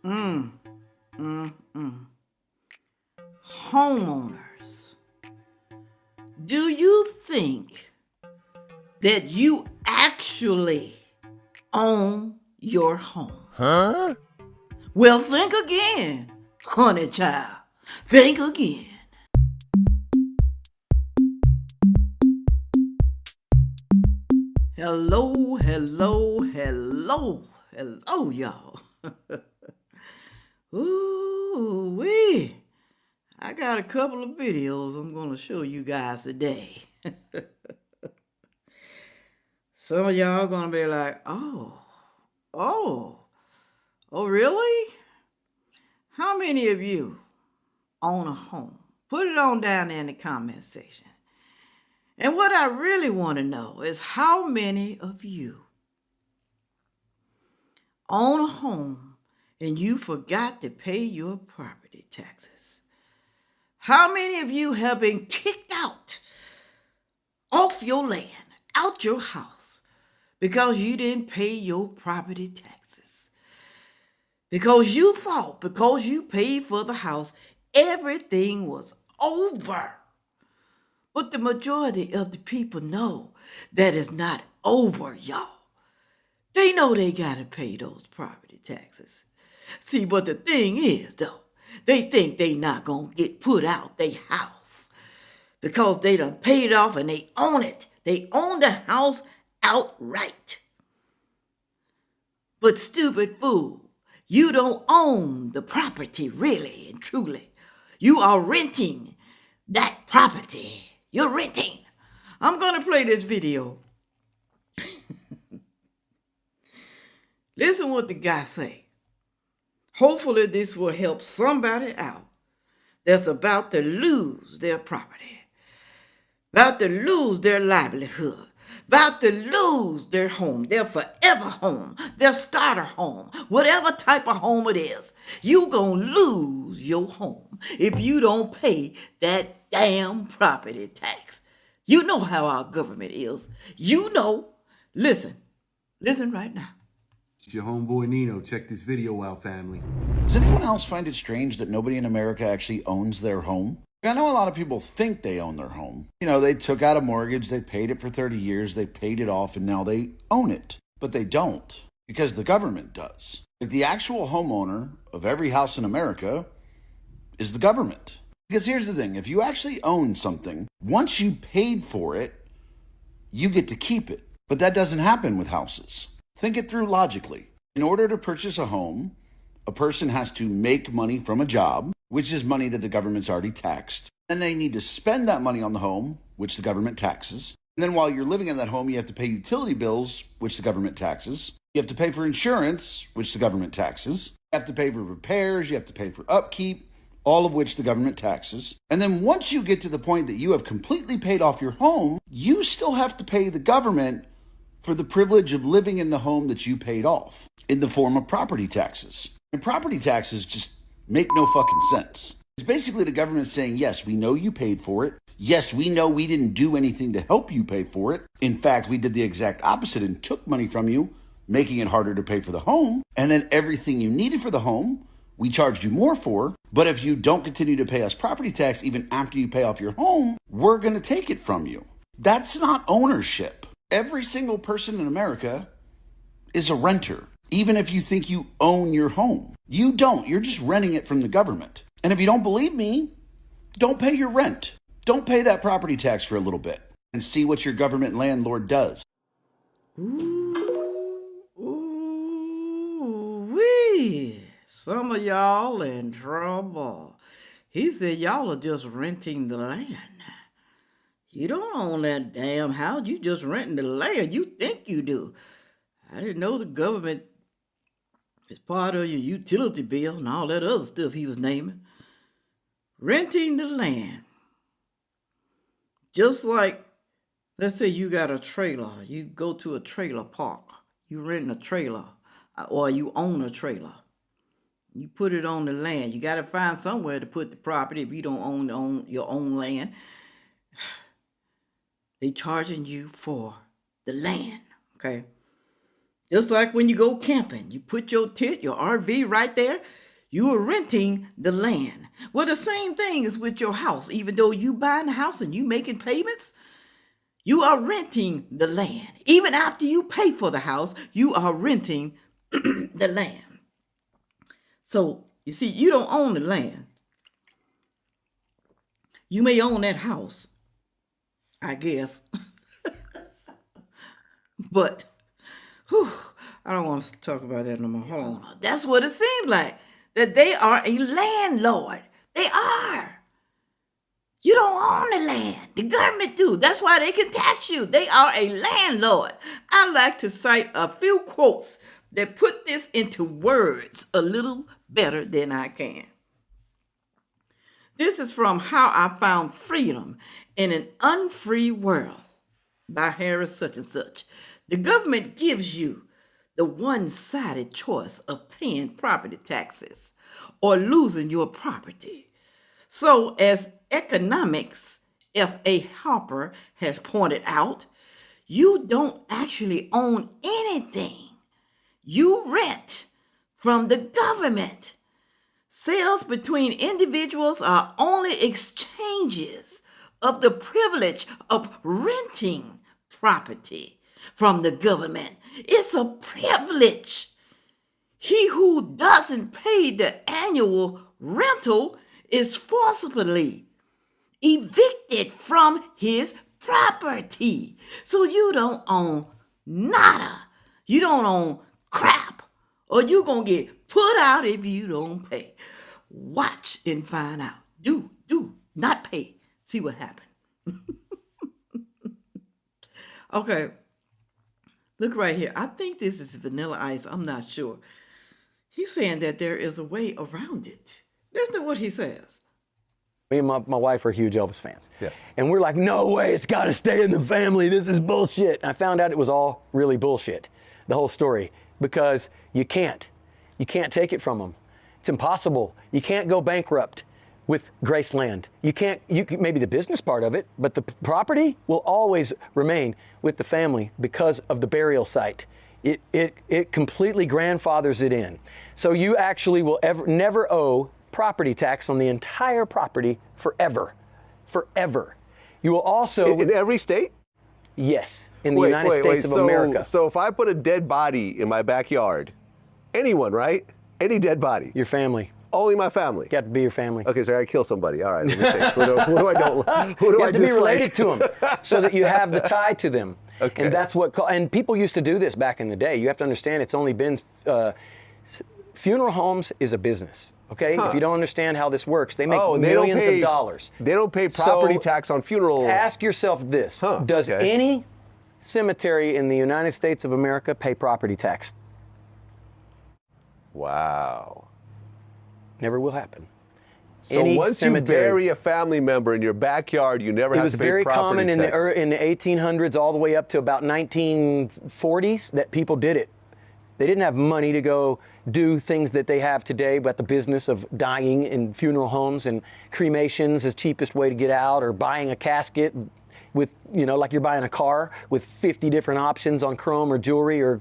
Mm, mm. Homeowners, do you think that you actually own your home? Huh? Well, think again, honey child. Think again. Hello, hello, hello, hello, y'all. Ooh, wee. I got a couple of videos I'm going to show you guys today. Some of y'all going to be like, oh, oh, really? How many of you own a home? Put it on down there in the comment section. And what I really want to know is how many of you own a home and you forgot to pay your property taxes? How many of you have been kicked out off your land, out your house, because you didn't pay your property taxes? Because you thought, because you paid for the house, everything was over. But the majority of the people know that it's not over, y'all. They know they gotta pay those property taxes. See, but the thing is, though, they think they not gonna get put out their house because they done paid off and they own it. They own the house outright. But stupid fool, you don't own the property really and truly. You are renting that property. You're renting. I'm gonna play this video. Listen what the guy say. Hopefully this will help somebody out that's about to lose their property, about to lose their livelihood, about to lose their home, their forever home, their starter home, whatever type of home it is. You gonna lose your home if you don't pay that damn property tax. You know how our government is. You know. Listen right now. It's your homeboy Nino. Check this video out, family. Does anyone else find it strange that nobody in America actually owns their home? I know a lot of people think they own their home. You know, they took out a mortgage, they paid it for 30 years, they paid it off, and now they own it. But they don't, because the government does. Like, the actual homeowner of every house in America is the government. Because here's the thing, if you actually own something, once you paid for it, you get to keep it. But that doesn't happen with houses. Think it through logically. In order to purchase a home, a person has to make money from a job, which is money that the government's already taxed. Then they need to spend that money on the home, which the government taxes. And then while you're living in that home, you have to pay utility bills, which the government taxes. You have to pay for insurance, which the government taxes. You have to pay for repairs. You have to pay for upkeep, all of which the government taxes. And then once you get to the point that you have completely paid off your home, you still have to pay the government for the privilege of living in the home that you paid off in the form of property taxes. And property taxes just make no fucking sense. It's basically the government saying, yes, we know you paid for it. Yes, we know we didn't do anything to help you pay for it. In fact, we did the exact opposite and took money from you, making it harder to pay for the home. And then everything you needed for the home, we charged you more for. But if you don't continue to pay us property tax even after you pay off your home, we're going to take it from you. That's not ownership. Every single person in America is a renter, even if you think you own your home. You don't. You're just renting it from the government. And if you don't believe me, don't pay your rent. Don't pay that property tax for a little bit and see what your government landlord does. Ooh-wee. Some of y'all in trouble. He said y'all are just renting the land. You don't own that damn house. You just renting the land. You think you do. I didn't know the government is part of your utility bill and all that other stuff he was naming. Renting the land. Just like, let's say you got a trailer. You go to a trailer park. You rent a trailer or you own a trailer. You put it on the land. You got to find somewhere to put the property if you don't own your own land. They charging you for the land, okay? Just like when you go camping, you put your tent, your RV right there, you are renting the land. Well, the same thing is with your house. Even though you buying the house and you making payments, you are renting the land. Even after you pay for the house, you are renting the land. So, you see, you don't own the land. You may own that house, I guess. But, whew, I don't want to talk about that no more. Hold on. That's what it seems like. That they are a landlord. They are. You don't own the land. The government do. That's why they can tax you. They are a landlord. I like to cite a few quotes that put this into words a little better than I can. This is from How I Found Freedom in an Unfree World by Harris such and such. The government gives you the one-sided choice of paying property taxes or losing your property. So, as economics F.A. Harper has pointed out, you don't actually own anything. You rent from the government. Sales between individuals are only exchanges of the privilege of renting property from the government. It's a privilege. He who doesn't pay the annual rental is forcibly evicted from his property. So you don't own nada. You don't own crap. Or you're going to get put out if you don't pay. Watch and find out. Do not pay. See what happened. Okay. Look right here. I think this is Vanilla Ice. I'm not sure. He's saying that there is a way around it. Listen to what he says. Me and my wife are huge Elvis fans. Yes. And we're like, no way, it's got to stay in the family. This is bullshit. And I found out it was all really bullshit, the whole story, because you can't take it from them. It's impossible. You can't go bankrupt with Graceland. You can maybe the business part of it, but the property will always remain with the family because of the burial site. It completely grandfathers it in. So you actually will never owe property tax on the entire property forever. Forever. You will also... In every state? Yes, in the United States of America. So if I put a dead body in my backyard, anyone, right? Any dead body? Your family. Only my family? Got to be your family. Okay, so I gotta kill somebody. All right, let me think. Who do I don't? Who do You I have to be dislike? related to them so that you have the tie to them. Okay. And that's what... And people used to do this back in the day. You have to understand it's only been... funeral homes is a business. Okay, if you don't understand how this works, they make millions of dollars. They don't pay property tax on funeral. Ask yourself this: does any cemetery in the United States of America pay property tax? Wow. Never will happen. So once you bury a family member in your backyard, you never have to pay property tax. It was very common in the 1800s all the way up to about 1940s that people did it. They didn't have money to go do things that they have today, but the business of dying in funeral homes and cremations is cheapest way to get out, or buying a casket with, like you're buying a car with 50 different options on chrome or jewelry or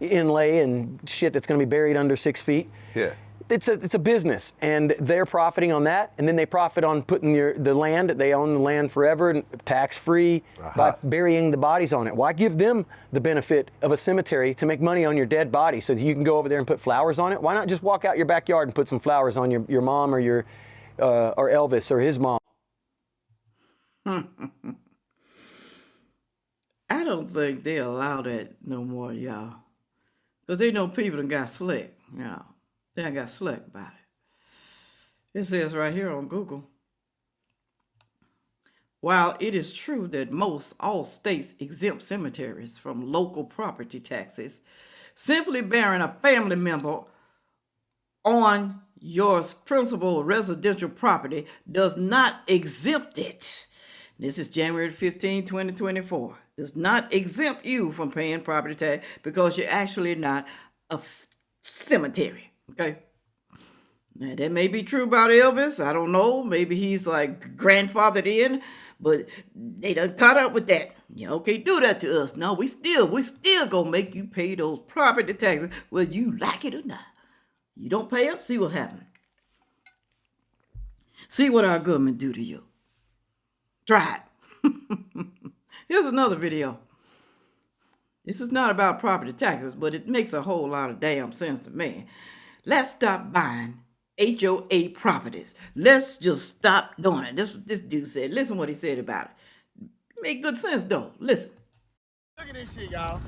inlay and shit that's going to be buried under 6 feet. Yeah. It's a business, and they're profiting on that, and then they profit on putting the land. They own the land forever, tax-free, by burying the bodies on it. Why give them the benefit of a cemetery to make money on your dead body so that you can go over there and put flowers on it? Why not just walk out your backyard and put some flowers on your mom or your or Elvis or his mom? I don't think they allow that no more, y'all, because they know people done got slick, They got slick about it. It says right here on Google, while it is true that all states exempt cemeteries from local property taxes, simply burying a family member on your principal residential property does not exempt it. This is January 15, 2024. Does not exempt you from paying property tax because you're actually not a cemetery. Okay. Now, that may be true about Elvis. I don't know. Maybe he's like grandfathered in. But they done caught up with that. You know, can't do that to us. No, we still gonna make you pay those property taxes, whether you like it or not. You don't pay us, see what happens. See what our government do to you. Try it. Here's another video. This is not about property taxes, but it makes a whole lot of damn sense to me. Let's stop buying HOA properties. Let's just stop doing it. This is what this dude said. Listen what he said about it. Make good sense though. Listen. Look at this shit, y'all.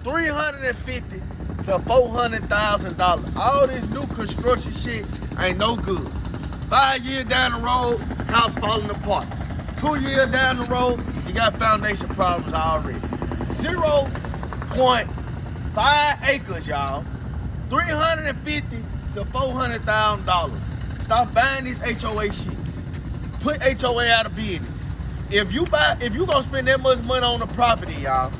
$350,000 to $400,000. All this new construction shit ain't no good. 5 years down the road, house falling apart. 2 years down the road, you got foundation problems already. 0.5 acres, y'all. $350,000 to $400,000. Stop buying this HOA shit. Put HOA out of business. If you gonna spend that much money on the property, y'all,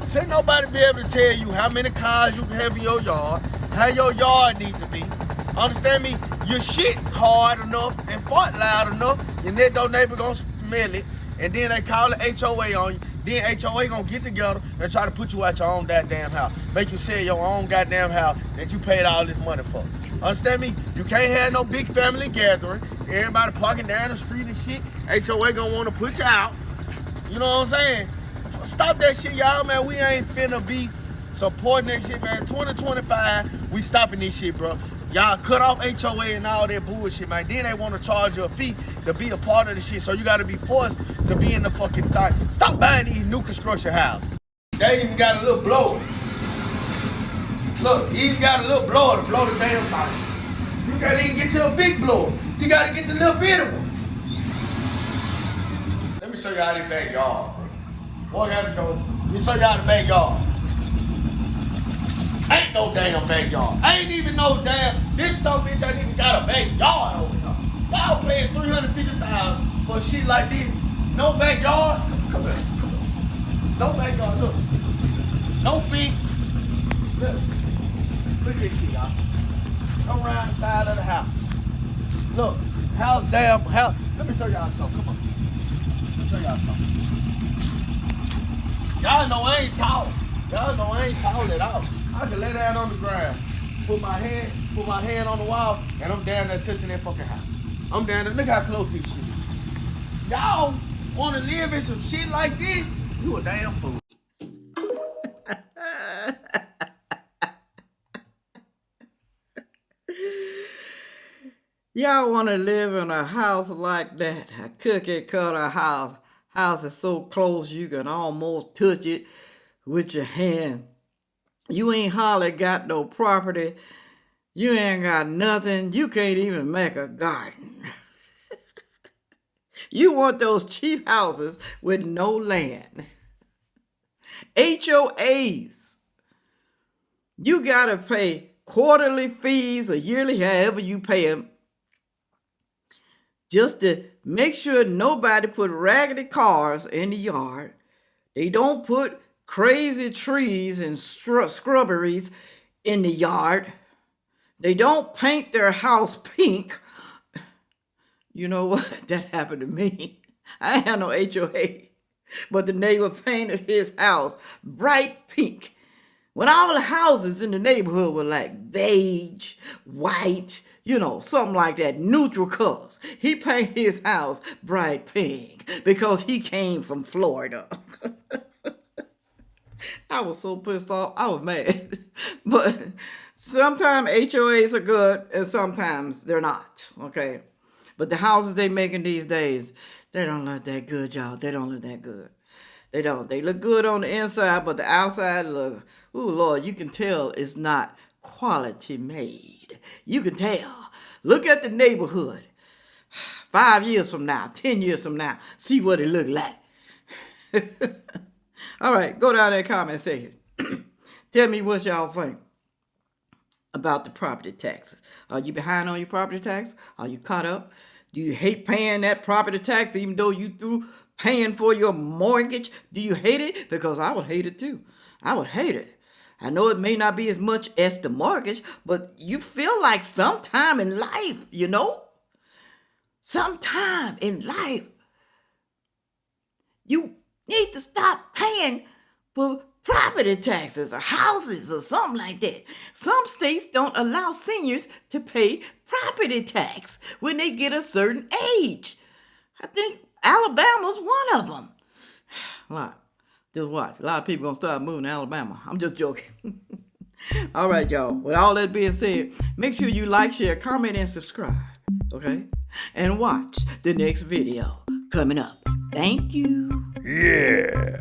should nobody be able to tell you how many cars you can have in your yard, how your yard needs to be. Understand me? Your shit hard enough and fart loud enough, your next door neighbor gonna smell it, and then they call it HOA on you. Then HOA gonna get together and try to put you out your own goddamn house. Make you sell your own goddamn house that you paid all this money for. Understand me? You can't have no big family gathering. Everybody parking down the street and shit. HOA gonna wanna put you out. You know what I'm saying? Stop that shit, y'all, man. We ain't finna be supporting that shit, man. 2025, we stopping this shit, bro. Y'all cut off HOA and all that bullshit, man. Then they want to charge you a fee to be a part of the shit. So you got to be forced to be in the fucking thing. Stop buying these new construction houses. They even got a little blower. Look, he's got a little blower to blow the damn thing. You can't even get to a big blower. You got to get the little bitty one. Let me show y'all this backyard, bro. Boy, got to go. Let me show y'all the backyard. Ain't no damn backyard. Ain't even no damn. This son bitch ain't even got a backyard over here. Y'all paying $350,000 for shit like this. No backyard. Come here. No backyard. Look. No feet. Look. Look at this shit, y'all. Come around the side of the house. Look. House damn house. Let me show y'all something. Come on. Let me show y'all something. Y'all know I ain't tall. Y'all know I ain't tall at all. I can lay down on the ground, put my hand on the wall, and I'm down there touching that fucking house. I'm down there. Look how close this shit is. Y'all want to live in some shit like this? You a damn fool. Y'all want to live in a house like that, a cookie cutter house. House is so close you can almost touch it with your hand. You ain't hardly got no property. You ain't got nothing. You can't even make a garden. You want those cheap houses with no land. HOAs. You got to pay quarterly fees or yearly, however you pay them, just to make sure nobody put raggedy cars in the yard. They don't put crazy trees and scrubberies in the yard. They don't paint their house pink. You know what? That happened to me. I ain't had no HOA, but the neighbor painted his house bright pink. When all the houses in the neighborhood were like beige, white, you know, something like that, neutral colors. He painted his house bright pink because he came from Florida. I was so pissed off. I was mad. But sometimes HOAs are good and sometimes they're not, okay? But the houses they making these days, they don't look that good, y'all. They don't look that good. They don't. They look good on the inside, but the outside look, ooh, Lord, you can tell it's not quality made. You can tell. Look at the neighborhood. 5 years from now, 10 years from now, see what it look like. All right, go down in the comment section. Tell me what y'all think about the property taxes. Are you behind on your property tax? Are you caught up? Do you hate paying that property tax even though you through paying for your mortgage? Do you hate it? Because I would hate it too. I would hate it. I know it may not be as much as the mortgage, but you feel like sometime in life, you know? Sometime in life, You need to stop paying for property taxes or houses or something like that. Some states don't allow seniors to pay property tax when they get a certain age. I think Alabama's one of them. Just watch. A lot of people gonna start moving to Alabama. I'm just joking. All right, y'all. With all that being said, make sure you like, share, comment, and subscribe. Okay? And watch the next video coming up. Thank you. Yeah.